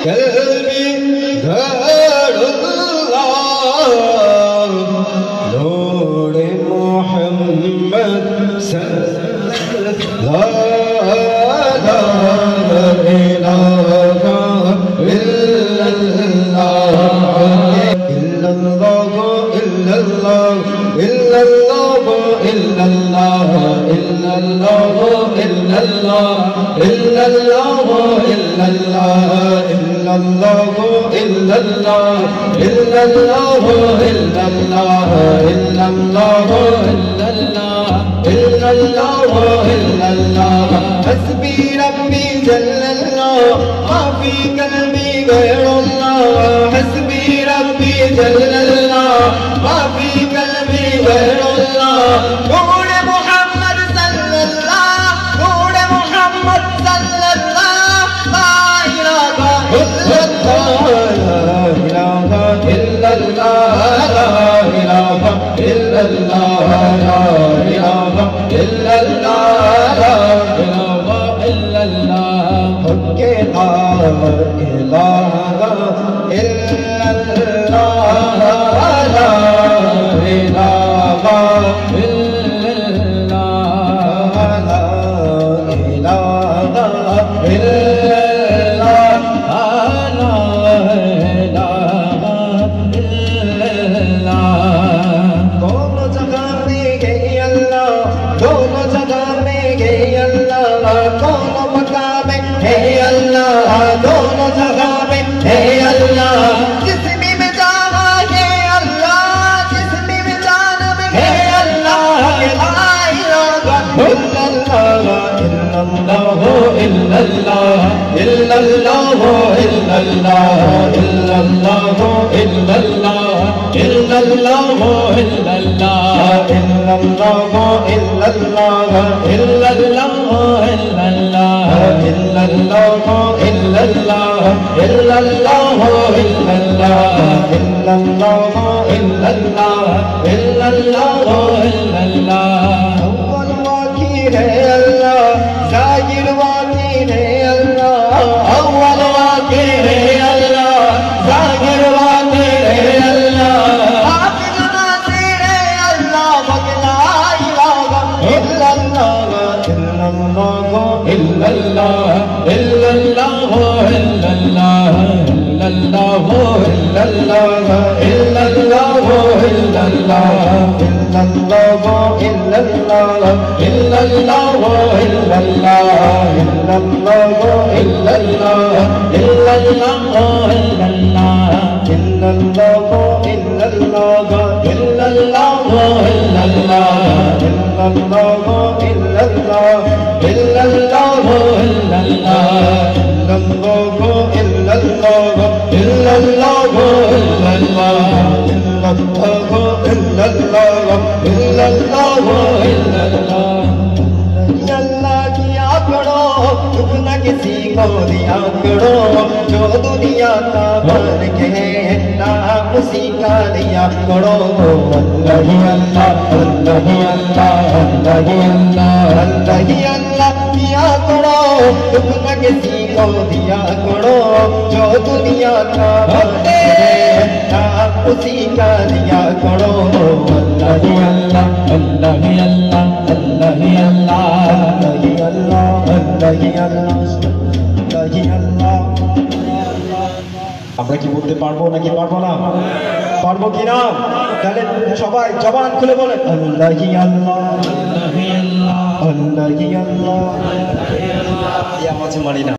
قلبي دار الله نور محمد لا إله إلا الله إلا الله إلا الله إلا الله إلا الله إلا الله إلا الله إلا الله إلا الله إلا الله إلا الله إلا الله إلا الله إلا الله إلا الله إلا الله حسبي ربي جل الله ما في قلبي غير الله حسبي ربي جل الله ما في قلبي غير الله نور محمد صلى الله نور محمد صلى الله لا إله إلا الله لا إله إلا الله لا إله إلا الله لا إله إلا الله لا إله إلا الله حق لا إله إلا الله لا إله إلا الله لا إله إلا الله لا إله إلا الله दोनों जगह में गई अल्लाह दोनों जगह में गई अल्लाह दोनों मकाम में है अल्लाह दोनों जगह में है अल्लाह जिस्म में जाना है अल्लाह जिस्म में जाना है अल्लाह ला इलाहा इल्लल्लाह इल्लल्लाह इल्लल्लाह इल्लल्लाह इल्लल्लाह इल्लल्लाह इल्लल्लाह इल्लल्लाह इल्लल्लाह इल्लल्लाह इल्लल्लाह इल्लल्लाह इल्लल्लाह इल्लल्लाह इल्लल्लाह इल्लल्लाह इल्लल्लाह इल्लल्लाह इल्लल्लाह अव्वल वाक़ी है अल्लाह ज़ाहिर वाक़ी है अल्लाह अव्वल वाक़ी है अल्लाह ज़ाहिर वाक़ी है अल्लाह आखिर नासिर है अल्लाह वला इलाहा इल्लल्लाह इल्लल्लाह इल्लल्लाह इल्लल्लाह इल्लल्लाह इल्लल्लाह इल्लल्लाह इल्लल्लाह इल्लल्लाह इल्लल्लाह इल्लल्लाह इल्लल्लाह इल्लल्लाह इल्लल्लाह किसी को दिया करो जो दुनिया का बन के ना उसी का दिया करो अल्लाह अल्लाह अल्लाह अल्लाह अल्लाह अल्लाह अल्लाह किया करो तुम न किसी को दिया करो जो दुनिया का बन के ना उसी का दिया करो अल्लाह अल्लाह अल्लाह अल्लाह अल्लाह अल्लाह আমরা কি বলতে পারবো নাকি পারবো না পারবো কি না তাহলে সবাই জবান খুলে বলেন আল্লাহি আল্লাহ আল্লাহি আল্লাহ আল্লাহি আল্লাহ এই আমাদের মানি না